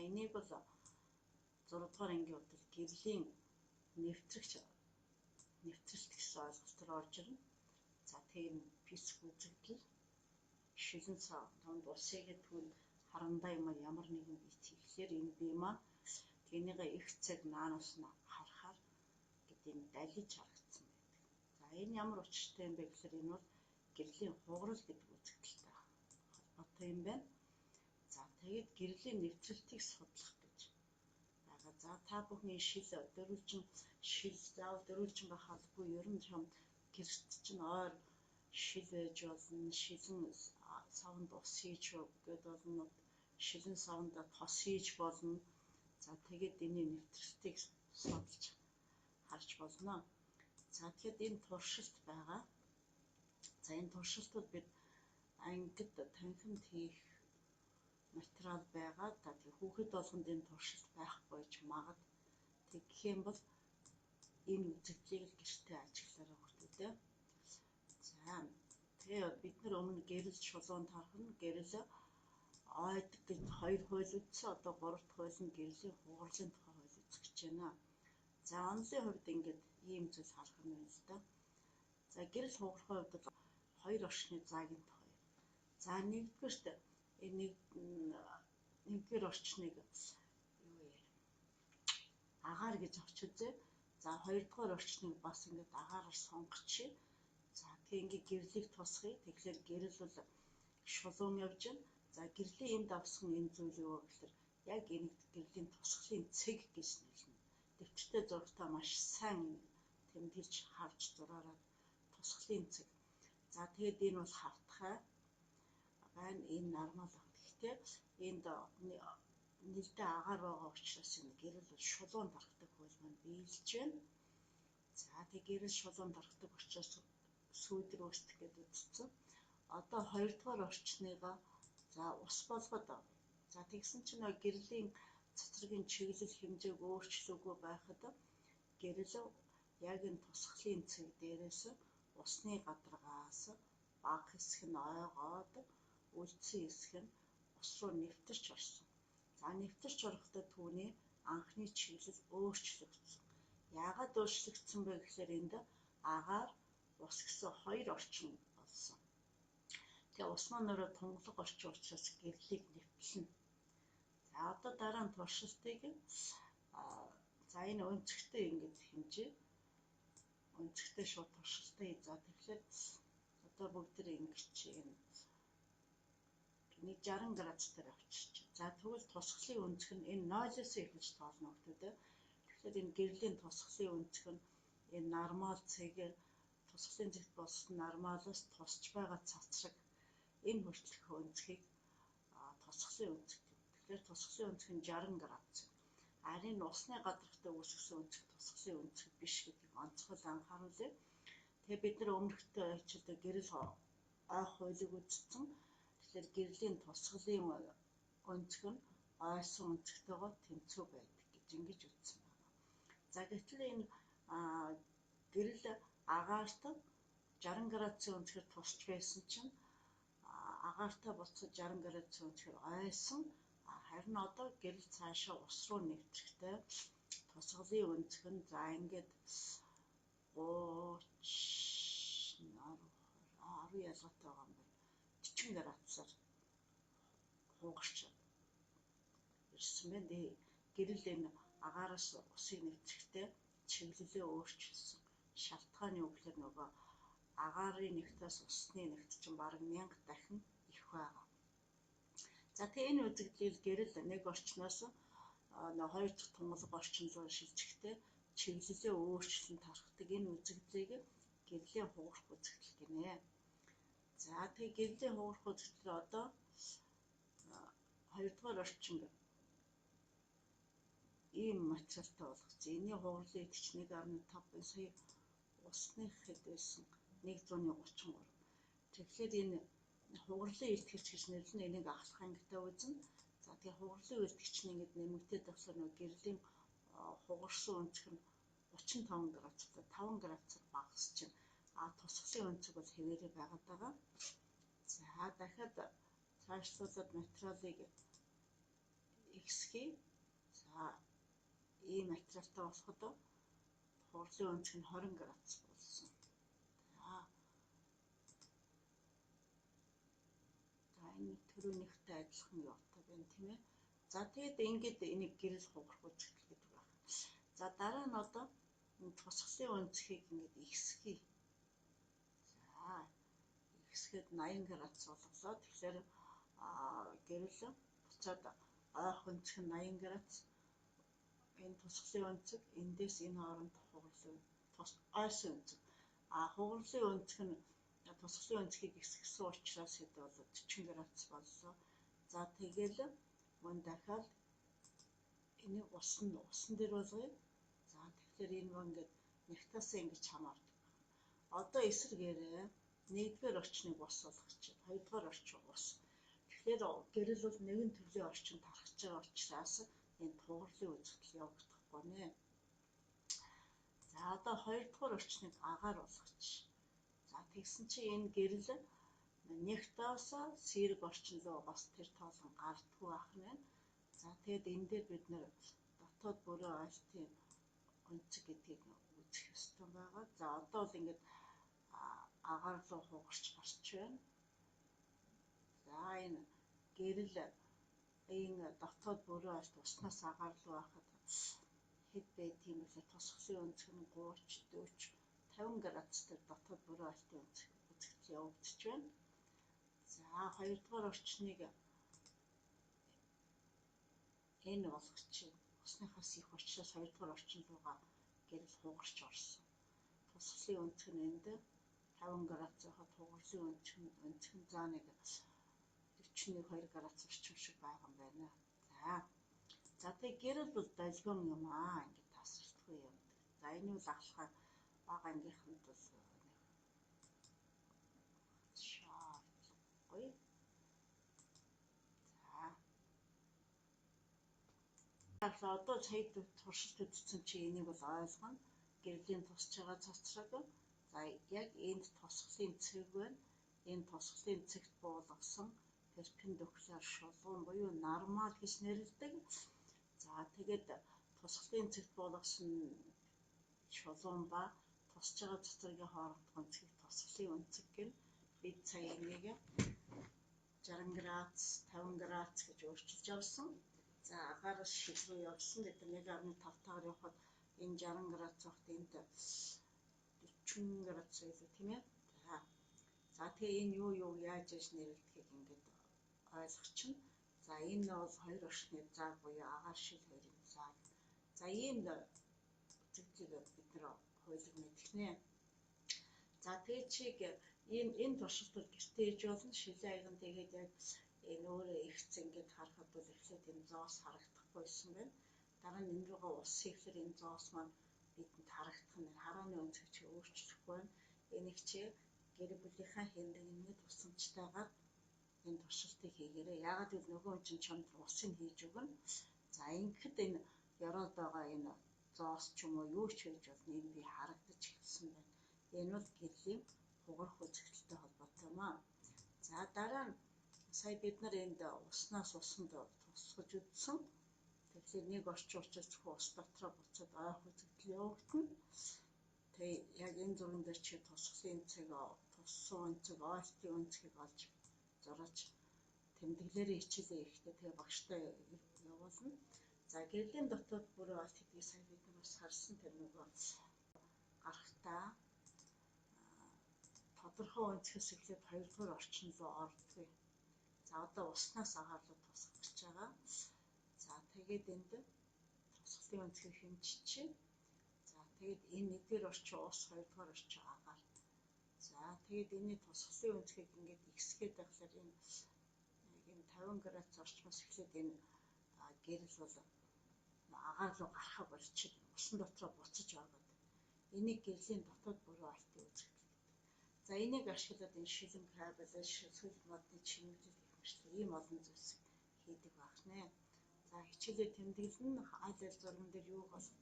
энийг бол 6 дугаар ангийн удаа гэрлийн нэвтрэлт гэсэн ойлголтоор орж ирнэ. За тийм физик үзэгдэл, шилэн сав, донд усыг тэгвэл харандаа ямар нэгэн бит хийхлээр энэ бие маань тэнийгээ их цаг наанаас нь харахаар гэдэг нь далиж харагдсан байдаг. За энэ ямар учиртай юм бэ гэхээр энэ бол гэрлийн хугарал гэдэг үзэгдэлтэй холбоотой юм байна. За тэгээд гэрлийн нэвтрэлтийг судлах гэж байгаа. За та бүхэн шил дөрвөлжин байх албагүй ер нь гэрт чинь ойр шил байж болно, шилэн савнд ус хийж болно, шилэн савнд тос хийж болно. За тэгээд энэ нэвтрэлтийг судалж харж болно. За тэгэхэд энэ туршилт байгаа. За энэ туршилтууд бид ангид танхимд хийх материал байгаа. Тэгээд хүүхэд болгонд энэ туршилт байхгүй ч магад. Тэгэх юм бол энэ үзэгдлийг гэртээ ажиглаарай хүүхдүүдээ. За тэгээд бид нар өмнө гэрэл шулуун тархна, гэрэл ойд гэж 2 хууль үзсэн, одоо 3 дахь хууль нь гэрлийн хугарлын тухай хууль үзэж байна. За онлын хувьд ингээд ийм зүйл харах юм байна л да. За гэрэл хугарахын хувьд 2 орчны заагийн тухай. За нэгдүгээр орчныг агаар гэж авч үзье. За 2 дугаар орчныг бас ингээд агаараар сонгочих. За тэгээ ингээд гэрлийг тусгая. Тэгэхээр гэрэл бол шулуун явж байна. За гэрлийн энд авсан энэ зүйл юу гэхээр яг энэ гэрлийн тусгалын цэг гэж нэрлэнэ. Дэвтэртэй зурагтаа маш сайн тэмдэглэж харж зураараа тусгалын цэг. За тэгээд энэ бол хавтгай байна. Энэ нормал баг. Гэхдээ энд нэлээд агаар байгаа учраас энэ гэрэл бол шулуун дарахдаг хууль маань биелж байна. За тэгээд гэрэл шулуун дарахдаг учраас сүйдэр үүсдэг гэдээ үзсэн. Одоо 2 дугаар орчныгаа за ус болгоод авъя. За тэгсэн чинь гэрлийн цацрагийн чиглэл хэмжээг өөрчлөөгүй байхад гэрэл яг энэ тусгалын цэг дээрээс усны гадаргаас бага хэсэг нь ойгоод үлдсэн хэсэг нь ус руу нэвтэрч орсон. За нэвтэрч орохдоо түүний анхны чиглэл өөрчлөгдсөн. Яагаад өөрчлөгдсөн бэ гэхээр энд агаар ус гэсэн 2 орчин болсон. Тэгээ ус маань өөрөө тунгалаг орчин учраас гэрлийг нэвтлэнэ. За одоо дараа нь туршилтыг за энэ өнцгтэй ингэж хэмжээ. Өнцгтэй шууд туршилтаа хий. За тэгэхээр одоо бүгд ингэж энэ 60 градусаар авчирч. За тэгвэл тусгалын өнцг нь энэ 0-оос эхэлж тоолно хүүхдүүдээ. Тэгэхээр энэ гэрлийн тусгалын өнцг нь энэ нормал цэгээр тусгалын цэгт болсон нормалоос тусч байгаа цацраг энэ хүртэлх өнцгийг тусгалын өнцг. Тэгэхээр тусгалын өнцг нь 60 градус. Харин усны гадаргатай үүсгэсэн өнцг тусгалын өнцг биш гэдгийг онцгой анхааруулъя. Тэгээ бид нар өмнөхтэй хичээлдээ гэрэл ойх хуулийг үзсэн. Тэгэхээр гэрлийн тусгалын өнцг нь ойсон өнцгтэйгоо тэнцүү байдаг гэж ингэж үзсэн байна. За гэтэл энэ гэрэл агаарт 60 градусын өнцгөр тусч байсан чинь агаартай буцаж 60 градусын өнцгөр ойсон. Харин одоо гэрэл цаашаа ус руу нэвтрэхтэй тусгалын өнцг нь за ингээд 10 ялгаатай байгаа юм байна. 40 градусаар хугарч ирсэн байна. Гэрэл энэ агаараас усыг нэвтрэхтэй чиглэлээ өөрчилсөн. Шалтгаан юу гэхээр нөгөө агаарын нэгтээс усны нэгт чинь бараг 1000 дахин их байгаа. За тэгээ энэ үзэгдлийг гэрэл нэг орчноос 2 дахь тунгалаг орчин руу шилжихдээ чиглэлээ өөрчлөн тархдаг энэ үзэгдлийг гэрлийн хугарах үзэгдэл гинэ. За тэгээ гэрлийн хугарах үзэгдэл одоо 2 дугаар орчинд ийм материалтай болгоцсон. Энийн хугарлын идэвхч 1.5 сая усны хэд байсан 133. Тэгэхээр энэ хугарлын илтгэгч гэж нэрлэн энийг ахлах ангитай үзнэ. За тэгээ хугарлын илтгэгч нь ингэж нэмэгдээд авсаар нөгөө гэрлийн хугарсан өнцг нь 35 градустай 5 градусаар багасч байна. Тусгалын өнцөг бол хэвээрээ байгаад байгаа. За дахиад цаашлуулаад материалыг ихсхий. За ийм материалтай болоход хурлын өнцөг нь 20 градус болсон. За энэ төрөөнийхтэй адилхан явтай байна тийм ээ. За тэгээд ингээд энийг гэрэл хугарах үзэгдэл гэдэг байна. За дараа нь одоо энэ тусгалын өнцгийг ингээд ихсхий. За ихсгээд 80 градус болголоо. Тэгэхээр гэрэл буцаад ойх өнцг нь 80 градус. Энэ тусгалын өнцөг эндээс энэ хооронд хугарлын ойсон өнцөг. Хугарлын өнцөг нь тусгалын өнцгийг ихсгэсэн учраас хэд болоо 40 градус боллоо. За тэгэл мөн дахиад энийг усан дээр болгоё. За тэгэхээр энэ ингээд нягтаасаа ингэж хамаардаг. Одоо эсрэгээрээ нэгдүгээр орчныг ус болгочих. Хоёрдугаар орчин ус. Тэгэхээр гэрэл бол нэгэн төрлийн орчин тархаж байгаа учраас энэ хугарлын үзэгдэл явагдахгүй нэ. За одоо хоёрдугаар орчныг агаар болгочих. За тэгсэн чинь энэ гэрэл нягтаасаа сэрэг орчин руу бас тэр тоолон гардаггүй ах нь. За тэгэд энэ дээр бид нэр дотоод бүрийн ойлтын өнцөг гэдгийг үзэх ёстой байгаа. За одоо бол ингээд агаар руу хугарч гарч байна. За энэ гэрэл энэ дотоод бүрийн ойлт уснаас агаар руу байхад хэд байт юм бэ? Тусгалын өнцөг нь 30, 40, 50 градус төр дотоод бүрийн ойлтын үзэгдэл явагдаж байна. За хоёрдугаар орчныг энэ болгочих. Усныхаас их учраас хоёрдугаар орчин руугаа гэрэл хугарч орсон. Тусгалын өнцөг нь энд 50 градус байхад хугарлын өнцөг нь заа нэг 41-2 градус орчим шиг байгаа юм байна. За тэгээ гэрэл бол долгион юм ингээд тасралтгүй юм. За энэ бол ахлахаа бага ангийнханд бол шаардлагагүй. За одоо сая туршилт үзсэн чи энийг бол ойлгоно. Гэрлийн тусч байгаа цацраг. За яг энд тусгалын цэг байна. Энэ тусгалын цэгт буулгасан перпендикуляр шулуун буюу нормал гэж нэрлэдэг. За тэгээд тусгалын цэгт буулгасан шулуун ба тусч байгаа цацрагийн хоорондох өнцгийг тусгалын өнцөг гэнэ. Бид сая энийг 60 градус, 50 градус гэж өөрчилж авсан. За агаараас шил рүү явсан. Тэгээд 1.5-таагаар явахад энэ 60 градус багт энд 40 градус байлаа тийм ээ. За тэгээ энэ юу яаж нэрлэдгийг ингээд ойлгочихно. За энэ бол хоёр орчны зааг буюу агаар шил хоёрын зааг. За ийм үзэгдлийг бид нэр хуулийг мэдэх нэ. За тэгээ чиг энэ туршилт бол гэртээ хийж болно. Шилийн аяган тэгээд яг энэ өөрөө ихц ингээд харахад бол эхлээд энэ зоос харагдахгүйсэн байна. Дараа нь энэ рүүгээ ус хийхээр энэ зоос маань бидэнд харагдах нь харааны өнцөг чи өөрчлөхгүй байна. Энийг чи гэр бүлийнхаа хэмнэлд тусламжтайгаар энэ туршилтыг хийгээрэй. Яагаад гэвэл нөгөө хүн чинь чамд усыг хийж өгнө. За ингэхэд энэ яроод байгаа энэ зоос ч юм уу юу ч хийж болно. Энэ би харагдаж эхэлсэн байна. Энэ бол гэрлийн хугарах үзэгдэлтэй холбоотой юм аа. За дараа нь сая бид нар энд уснаас усанд тусгаж үзсэн. Тэгэхээр нэг орчин учраас зөвхөн ус дотроо буцаад ойх үзэгдэл явагдана. Тэгээ яг энэ зурган дээр чи тусгалын цэг, туссан өнцөг, ойлтын өнцгийг олж зураач тэмдэглээрээ хичээлээ хийхдээ тэгээ багштай явуулна. За гэрлийн дотоод бүрийн ойлт гэдгийг сая бид нар бас харсан. Тэр нөгөө гарахтаа тодорхой өнцгөөс эхлээд хоёрдугаар орчин руу ордгоо. За одоо уснаас агаарлуу тусгаж байгаа. За тэгээд энд тусгалын өнцгийг хэмжиж. За тэгээд энэ нэгдүгээр орчин ус, хоёрдугаар орчин агаар. За тэгээд энэ тусгалын өнцгийг ингээд ихсгээд байхлаар энэ 50 градус орчмоос эхлээд энэ гэрэл бол агаар руу гарахаа болчихно. Усан дотроо буцаж ороод. Энийг гэрлийн дотоод бүрийн ойлтын үзэгдэл гэдэг. За энийг ашиглаад энэ шилэн кабель, сүүл модны чимэглэл гэх мэт ийм олон зүйлсийг хийдэг байх нэ. За хичээлээ тэмдэглэн аль аль зурган дээр юу болох